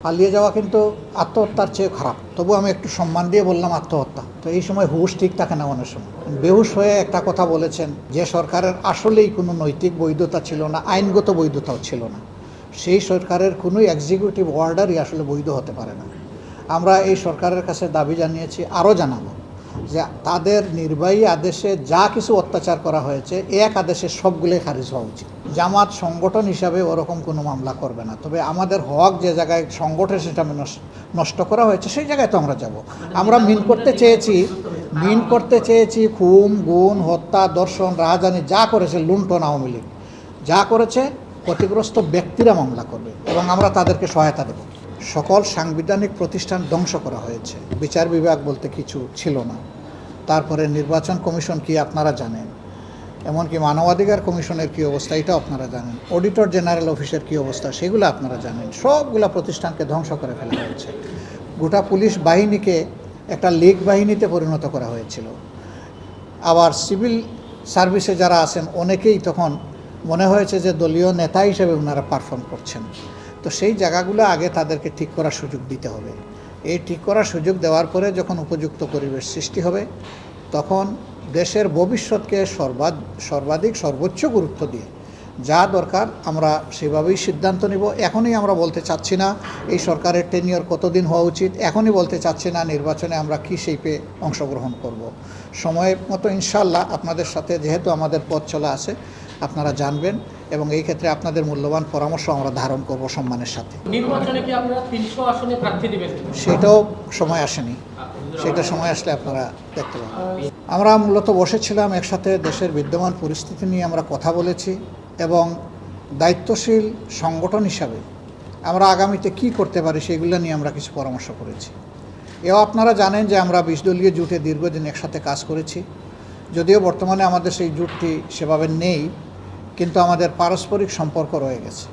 পালিয়ে যাওয়া কিন্তু আত্মহত্যার চেয়ে খারাপ। তবু আমি একটু সম্মান দিয়ে বললাম আত্মহত্যা। তো এই সময় হুঁশ ঠিক থাকে না অনেক সময়। বেহুশ হয়ে একটা কথা বলেছেন যে সরকারের আসলেই কোনো নৈতিক বৈধতা ছিল না, আইনগত বৈধতাও ছিল না। সেই সরকারের কোনো এক্সিকিউটিভ অর্ডারই আসলে বৈধ হতে পারে না। আমরা এই সরকারের কাছে দাবি জানিয়েছি, আরও জানাবো, যে তাদের নির্বাহী আদেশে যা কিছু অত্যাচার করা হয়েছে এক আদেশে সবগুলোই খারিজ হওয়া উচিত। জামাত সংগঠন হিসাবে ওরকম কোনো মামলা করবে না, তবে আমাদের হক যে জায়গায় সংগঠন সেটা নষ্ট করা হয়েছে সেই জায়গায় তো আমরা যাব। আমরা মিন করতে চেয়েছি খুন গুণ হত্যা দর্শন রাজধানী যা করেছে লুণ্ঠন আওয়ামী লীগ যা করেছে ক্ষতিগ্রস্ত ব্যক্তিরা মামলা করবে এবং আমরা তাদেরকে সহায়তা দেব। সকল সাংবিধানিক প্রতিষ্ঠান ধ্বংস করা হয়েছে, বিচার বিভাগ বলতে কিছু ছিল না। তারপরে নির্বাচন কমিশন কি আপনারা জানেন, এমনকি মানবাধিকার কমিশনের কী অবস্থা এটা আপনারা জানেন, অডিটর জেনারেল অফিসের কী অবস্থা সেগুলো আপনারা জানেন। সবগুলা প্রতিষ্ঠানকে ধ্বংস করে ফেলা হয়েছে। গোটা পুলিশ বাহিনীকে একটা লীগ বাহিনীতে পরিণত করা হয়েছিল। আবার সিভিল সার্ভিসে যারা আছেন অনেকেই তখন মনে হয়েছে যে দলীয় নেতা হিসেবে ওনারা পারফর্ম করছেন। তো সেই জায়গাগুলো আগে তাদেরকে ঠিক করার সুযোগ দিতে হবে। এই ঠিক করার সুযোগ দেওয়ার পরে যখন উপযুক্ত পরিবেশ সৃষ্টি হবে তখন দেশের ভবিষ্যৎকে সর্বাধিক সর্বোচ্চ গুরুত্ব দিয়ে যা দরকার আমরা সেভাবেই সিদ্ধান্ত নিব। এখনই আমরা বলতে চাচ্ছি না এই সরকারের টেনিয়র কতদিন হওয়া উচিত, এখনই বলতে চাচ্ছি না নির্বাচনে আমরা কী শেপে অংশগ্রহণ করব। সময় মতো ইনশাল্লাহ আপনাদের সাথে যেহেতু আমাদের পথ চলা আছে আপনারা জানবেন এবং এই ক্ষেত্রে আপনাদের মূল্যবান পরামর্শ আমরা ধারণ করব সম্মানের সাথে। নির্বাচনে কি আপনারা 300 আসনে প্রার্থী দিবেন? সেটাও সময় আসেনি, সেটা সময় আসলে আপনারা দেখতে পাবেন। আমরা মূলত বসেছিলাম একসাথে, দেশের বিদ্যমান পরিস্থিতি নিয়ে আমরা কথা বলেছি এবং দায়িত্বশীল সংগঠন হিসাবে আমরা আগামীতে কি করতে পারি সেগুলো নিয়ে আমরা কিছু পরামর্শ করেছি। এও আপনারা জানেন যে আমরা 20 দলীয় জোটে দীর্ঘদিন একসাথে কাজ করেছি। যদিও বর্তমানে আমাদের সেই জোটটি সেভাবে নেই, কিন্তু আমাদের পারস্পরিক সম্পর্ক রয়ে গেছে।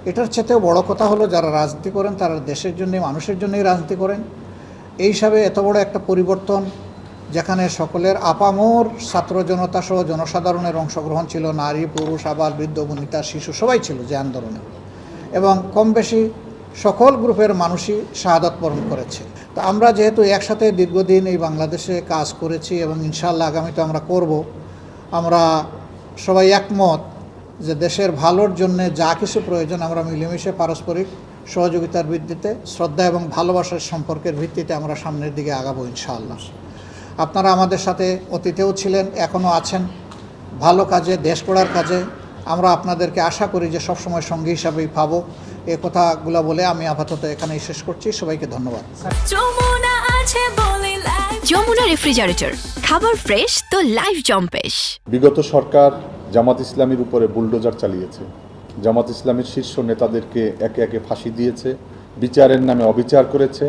এটার চেয়েও বড় কথা হলো যারা রাজনীতি করেন তারা দেশের জন্যে মানুষের জন্যই রাজনীতি করেন। এই হিসাবে এত বড় একটা পরিবর্তন যেখানে সকলের আপামর ছাত্র জনতা সহ জনসাধারণের অংশগ্রহণ ছিল, নারী পুরুষ আবার বৃদ্ধ বনিতা শিশু সবাই ছিল যে আন্দোলনে, এবং কম বেশি সকল গ্রুপের মানুষই শাহাদাত বরণ করেছে। তো আমরা যেহেতু একসাথে দীর্ঘদিন এই বাংলাদেশে কাজ করেছি এবং ইনশাআল্লাহ আগামীতে আমরা করব, আমরা সবাই একমত যে দেশের ভালোর জন্যে যা কিছু প্রয়োজন আমরা মিলেমিশে পারস্পরিক সহযোগিতার ভিত্তিতে শ্রদ্ধা এবং ভালোবাসার সম্পর্কের ভিত্তিতে আমরা সামনের দিকে আগাবো ইনশাআল্লাহ। আপনারা আমাদের সাথে অতীতেও ছিলেন, এখনও আছেন ভালো কাজে, দেশ গড়ার কাজে। আমরা আপনাদেরকে আশা করি যে সবসময় সঙ্গী হিসাবেই পাবো। এই কথাগুলো বলে আমি আপাতত এখানেই শেষ করছি। সবাইকে ধন্যবাদ। যমুনা রেফ্রিজারেটর, খাবার ফ্রেশ তো লাইফ জম্পেশ। বিগত সরকার জামাত ইসলামীর উপরে বুলডোজার চালিয়েছে, জামাত ইসলামীর শীর্ষ নেতাদেরকে একে একে ফাঁসি দিয়েছে, বিচারের নামে অবিচার করেছে,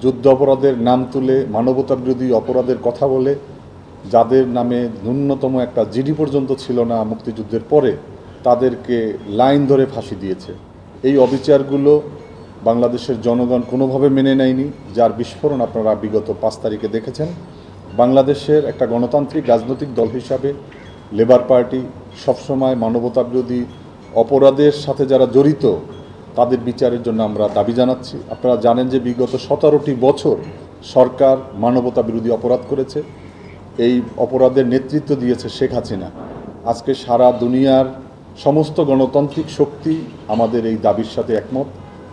যুদ্ধ অপরাধের নাম তুলে মানবতা বিরোধী অপরাধের কথা বলে যাদের নামে ন্যূনতম একটা জিডি পর্যন্ত ছিল না মুক্তিযুদ্ধের পরে তাদেরকে লাইন ধরে ফাঁসি দিয়েছে। এই অবিচারগুলো বাংলাদেশের জনগণ কোনোভাবে মেনে নেয়নি, যার বিস্ফোরণ আপনারা বিগত 5 তারিখে দেখেছেন। বাংলাদেশের একটা গণতান্ত্রিক রাজনৈতিক দল হিসাবে লেবার পার্টি সবসময় মানবতা বিরোধী অপরাধের সাথে যারা জড়িত তাদের বিচারের জন্য আমরা দাবি জানাচ্ছি। আপনারা জানেন যে বিগত 17টি বছর সরকার মানবতা বিরোধী অপরাধ করেছে, এই অপরাধের নেতৃত্ব দিয়েছে শেখ হাসিনা। আজকে সারা দুনিয়ার সমস্ত গণতান্ত্রিক শক্তি আমাদের এই দাবির সাথে একমত।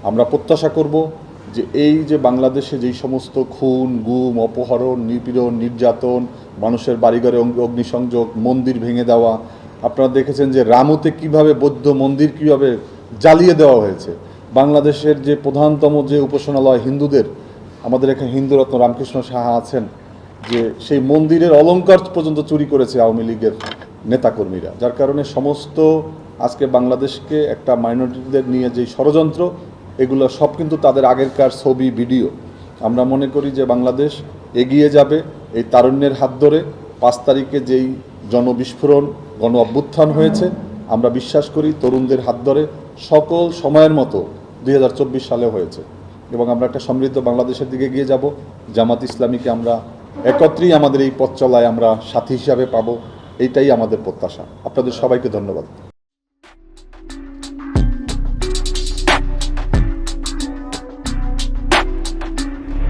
আমরা প্রত্যাশা করব যে এই যে বাংলাদেশে যেই সমস্ত খুন গুম অপহরণ নিপীড়ন নির্যাতন, মানুষের বাড়িঘরে অগ্নিসংযোগ, মন্দির ভেঙে দেওয়া, আপনারা দেখেছেন যে রামুতে কিভাবে বৌদ্ধ মন্দির কিভাবে জ্বালিয়ে দেওয়া হয়েছে। বাংলাদেশের যে প্রধানতম যে উপাসনালয় হিন্দুদের, আমাদের এখানে হিন্দুরত্ন রামকৃষ্ণ সাহা আছেন, যে সেই মন্দিরের অলংকার পর্যন্ত চুরি করেছে আওয়ামী লীগের নেতাকর্মীরা, যার কারণে সমস্ত আজকে বাংলাদেশকে একটা মাইনরিটিদের নিয়ে যেই ষড়যন্ত্র এগুলো সব কিন্তু তাদের আগেরকার ছবি ভিডিও। আমরা মনে করি যে বাংলাদেশ এগিয়ে যাবে এই তারুণ্যের হাত ধরে। 5 তারিখে যেই জনবিস্ফোরণ গণ অভ্যুত্থান হয়েছে আমরা বিশ্বাস করি তরুণদের হাত ধরে সকল সময়ের মতো 2024 সালে হয়েছে এবং আমরা একটা সমৃদ্ধ বাংলাদেশের দিকে এগিয়ে যাব। জামাত ইসলামীকে আমরা একত্রেই আমাদের এই পথ চলায় আমরা সাথী হিসাবে পাবো, এইটাই আমাদের প্রত্যাশা। আপনাদের সবাইকে ধন্যবাদ।